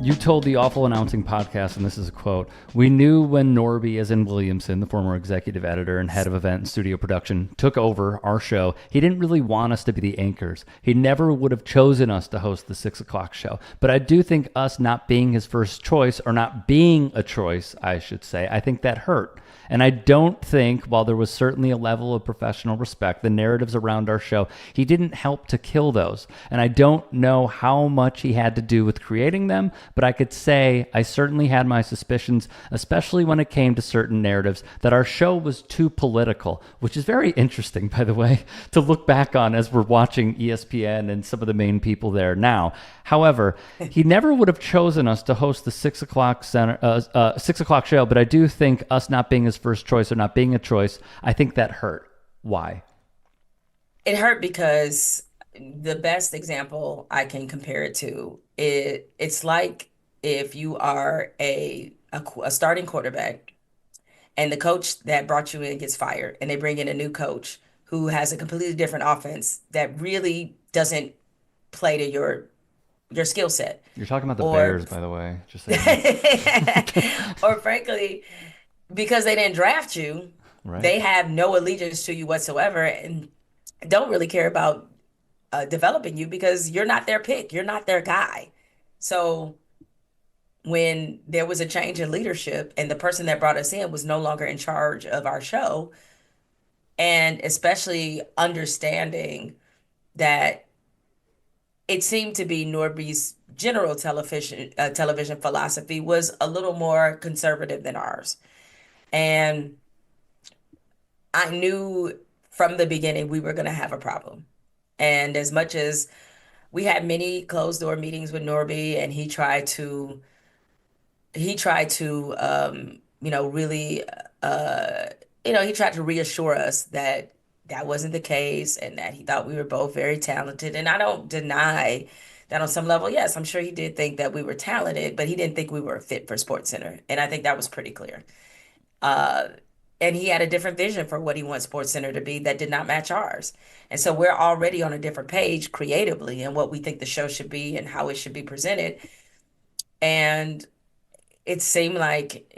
You told the Awful Announcing podcast, and this is a quote, "We knew when Norby, as in Williamson, the former executive editor and head of event and studio production, took over our show, he didn't really want us to be the anchors. He never would have chosen us to host the 6 o'clock show. But I do think us not being his first choice, or not being a choice, I should say, I think that hurt. And I don't think, while there was certainly a level of professional respect, the narratives around our show, he didn't help to kill those. And I don't know how much he had to do with creating them, but I could say I certainly had my suspicions, especially when it came to certain narratives, that our show was too political," which is very interesting, by the way, to look back on as we're watching ESPN and some of the main people there now. However, he never would have chosen us to host the 6 o'clock 6 o'clock show, but I do think us not being his first choice or not being a choice, I think that hurt. Why? It hurt because the best example I can compare it to, it's like if you are a starting quarterback and the coach that brought you in gets fired and they bring in a new coach who has a completely different offense that really doesn't play to your skill set. You're talking about the Or Bears, by the way, just so you know. or frankly, because they didn't draft you, Right. they have no allegiance to you whatsoever and don't really care about developing you because you're not their pick. You're not their guy. So when there was a change in leadership and the person that brought us in was no longer in charge of our show, and especially understanding that it seemed to be Norby's general television philosophy was a little more conservative than ours. And I knew from the beginning we were going to have a problem. And as much as we had many closed door meetings with Norby, and really, he tried to reassure us that that wasn't the case and that he thought we were both very talented. And I don't deny that on some level, yes, I'm sure he did think that we were talented, but he didn't think we were a fit for SportsCenter. And I think that was pretty clear. Uh, and he had a different vision for what he wants SportsCenter to be that did not match ours. And so we're already on a different page creatively and what we think the show should be and how it should be presented. And it seemed like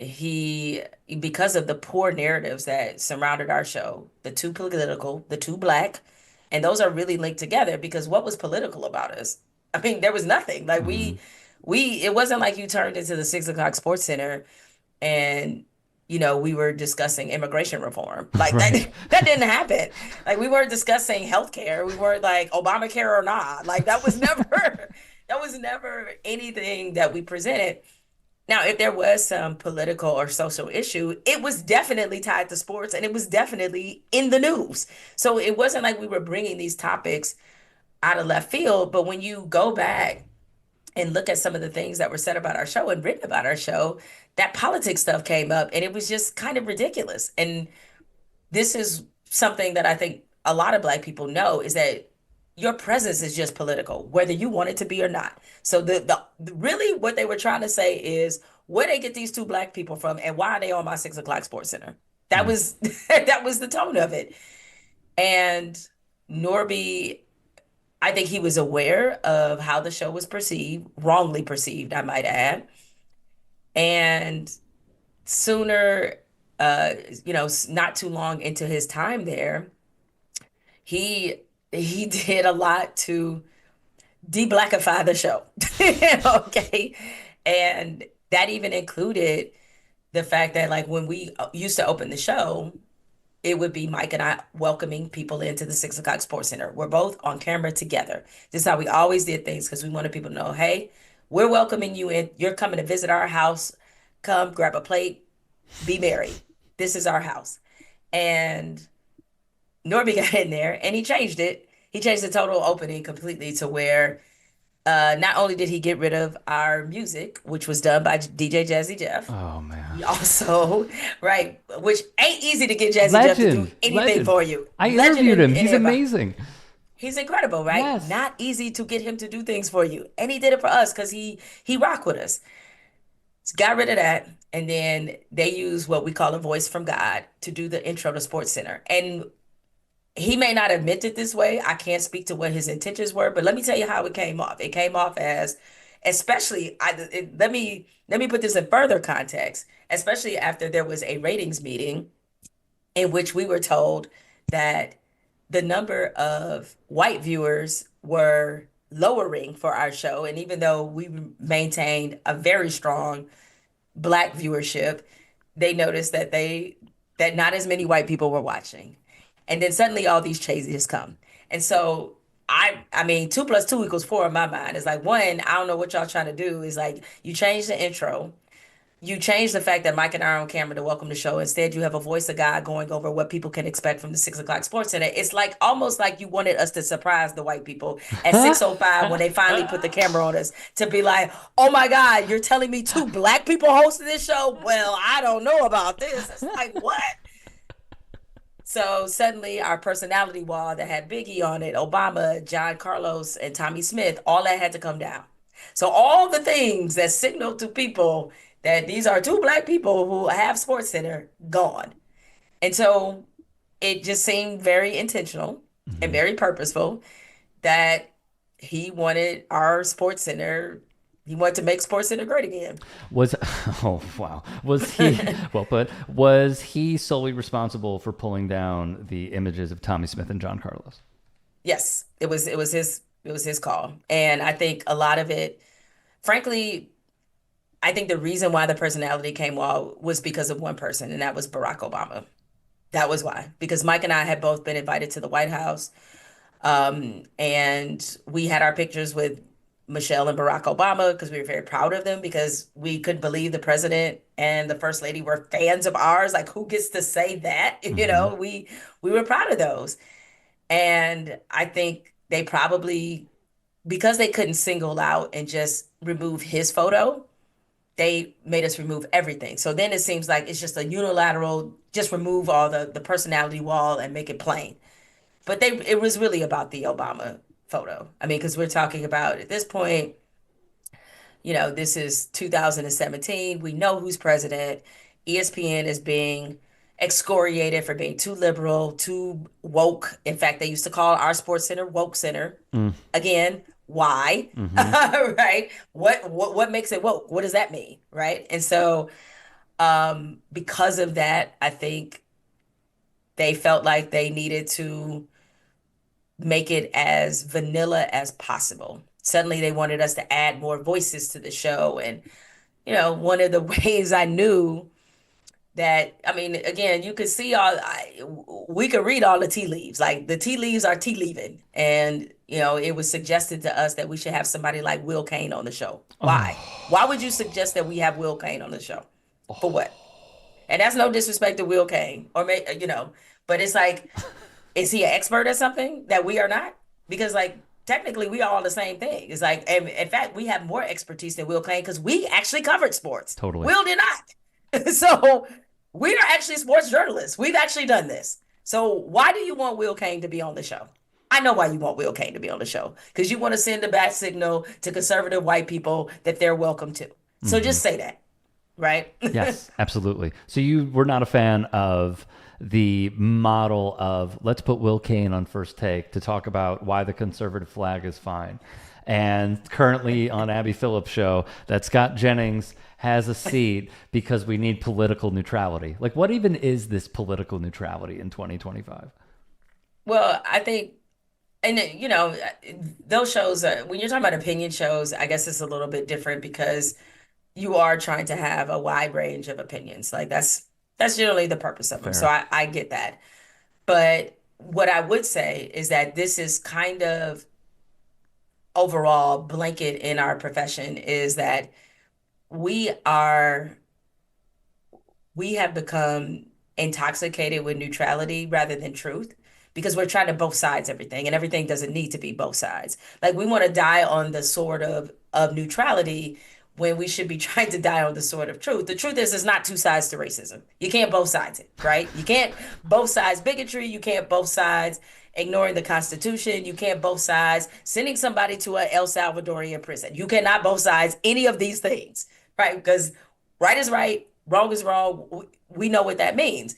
because of the poor narratives that surrounded our show, the too political, the too black, and those are really linked together because what was political about us? I mean, there was nothing. Like Mhm. it wasn't like you turned into the 6 o'clock Sports Center and we were discussing immigration reform. Like that Right. that didn't happen. Like we weren't discussing healthcare. We weren't like Obamacare or not. Like that was never that was never anything that we presented. Now, if there was some political or social issue, it was definitely tied to sports and it was definitely in the news. So it wasn't like we were bringing these topics out of left field. But when you go back and look at some of the things that were said about our show and written about our show, that politics stuff came up and it was just kind of ridiculous. And this is something that I think a lot of Black people know is that your presence is just political, whether you want it to be or not. So really what they were trying to say is where they get these two Black people from and why are they on my 6 o'clock Sports Center? That Mm. was that was the tone of it. And Norby, I think he was aware of how the show was perceived, wrongly perceived, I might add. And sooner, uh, not too long into his time there, he he did a lot to de-blackify the show. Okay. And that even included the fact that like when we used to open the show, it would be Mike and I welcoming people into the 6 o'clock Sports Center. We're both on camera together. This is how we always did things because we wanted people to know, hey, we're welcoming you in. You're coming to visit our house. Come grab a plate, be merry. This is our house. And Norby got in there and he changed it. He changed the total opening completely to where not only did he get rid of our music, which was done by DJ Jazzy Jeff, Oh man. he also, right, which ain't easy to get Jazzy Jeff to do Legend. anything Legend. for you. I Legend interviewed him. in He's everybody. amazing. He's incredible, right? Yes. Not easy to get him to do things for you. And he did it for us because he rocked with us. Got rid of that. And then they use what we call a voice from God to do the intro to Sports Center. And he may not have meant it this way. I can't speak to what his intentions were, but let me tell you how it came off. It came off as especially let me put this in further context, especially after there was a ratings meeting in which we were told that the number of white viewers were lowering for our show. And even though we maintained a very strong black viewership, they noticed that not as many white people were watching. And then suddenly all these changes come. And so I mean, two plus two equals four in my mind. It's like one, I don't know what y'all trying to do. Is like you change the intro. You change the fact that Mike and I are on camera to welcome the show. Instead, you have a voice of God going over what people can expect from the 6 o'clock Sports Center. It's like almost like you wanted us to surprise the white people at 6:05 when they finally put the camera on us to be like, oh my God, you're telling me two black people hosted this show? Well, I don't know about this. It's like, what? So suddenly our personality wall that had Biggie on it, Obama, John Carlos, and Tommy Smith, all that had to come down. So all the things that signal to people that these are two black people who have Sports Center gone. And so it just seemed very intentional and Mhm. very purposeful that he wanted our Sports Center, he wanted to make Sports Center great again. Was oh wow, was he well put? Was he solely responsible for pulling down the images of Tommy Smith and John Carlos? Yes, it was his call. And I think a lot of it, frankly, I think the reason why the personality came out was because of one person, and that was Barack Obama. That was why. Because Mike and I had both been invited to the White House, and we had our pictures with Michelle and Barack Obama because we were very proud of them because we couldn't believe the president and the first lady were fans of ours. Like, who gets to say that? Hmm. We were proud of those. And I think they probably, because they couldn't single out and just remove his photo, they made us remove everything. So then it seems like it's just a unilateral, just remove all the personality wall and make it plain. But it was really about the Obama photo. I mean, because we're talking about at this point, this is 2017. We know who's president. ESPN is being excoriated for being too liberal, too woke. In fact, they used to call our sports center woke center. Again, why? Mm-hmm. Right? What makes it woke? What does that mean? Right? And so because of that, I think they felt like they needed to make it as vanilla as possible. Suddenly they wanted us to add more voices to the show. And, one of the ways I knew that, I mean, again, you could see we could read all the tea leaves. Like the tea leaves are tea leaving. And, it was suggested to us that we should have somebody like Will Kane on the show. Why? Oh, Why would you suggest that we have Will Kane on the show? For what? And that's no disrespect to Will Kane but it's like, is he an expert at something that we are not? Because like technically we are all the same thing. It's like, and in fact, we have more expertise than Will Kane because we actually covered sports. totally. Will did not. So we are actually sports journalists. We've actually done this. So why do you want Will Kane to be on the show? I know why you want Will Kane to be on the show because you want to send a bad signal to conservative white people that they're welcome to. So Hmm. just say that, right? Yes, absolutely. So you were not a fan of the model of let's put Will Kane on first take to talk about why the conservative flag is fine. And currently on Abby Phillips' show, that Scott Jennings has a seat because we need political neutrality. Like, what even is this political neutrality in 2025? Well, I think, and those shows, when you're talking about opinion shows, I guess it's a little bit different because you are trying to have a wide range of opinions. Like that's generally the purpose of them. So Fair. I get that. But what I would say is that this is kind of overall blanket in our profession is that we are we have become intoxicated with neutrality rather than truth because we're trying to both sides everything and everything doesn't need to be both sides. Like we want to die on the sword of neutrality when we should be trying to die on the sword of truth. The truth is, there's not two sides to racism. You can't both sides it, right? You can't both sides bigotry. You can't both sides ignoring the Constitution. You can't both sides sending somebody to a El Salvadorian prison. You cannot both sides any of these things, right? Because right is right, wrong is wrong. We know what that means.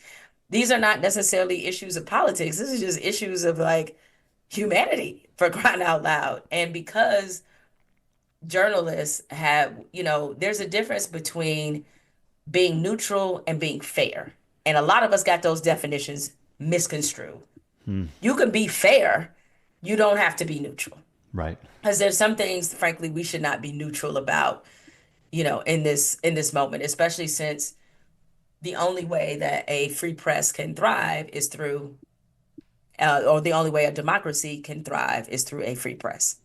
These are not necessarily issues of politics. This is just issues of like humanity for crying out loud. And because journalists have, there's a difference between being neutral and being fair. And a lot of us got those definitions misconstrued. Hmm. You can be fair, you don't have to be neutral. Right. Because there's some things, frankly, we should not be neutral about, in this moment, especially since the only way that a free press can thrive is through, or the only way a democracy can thrive is through a free press.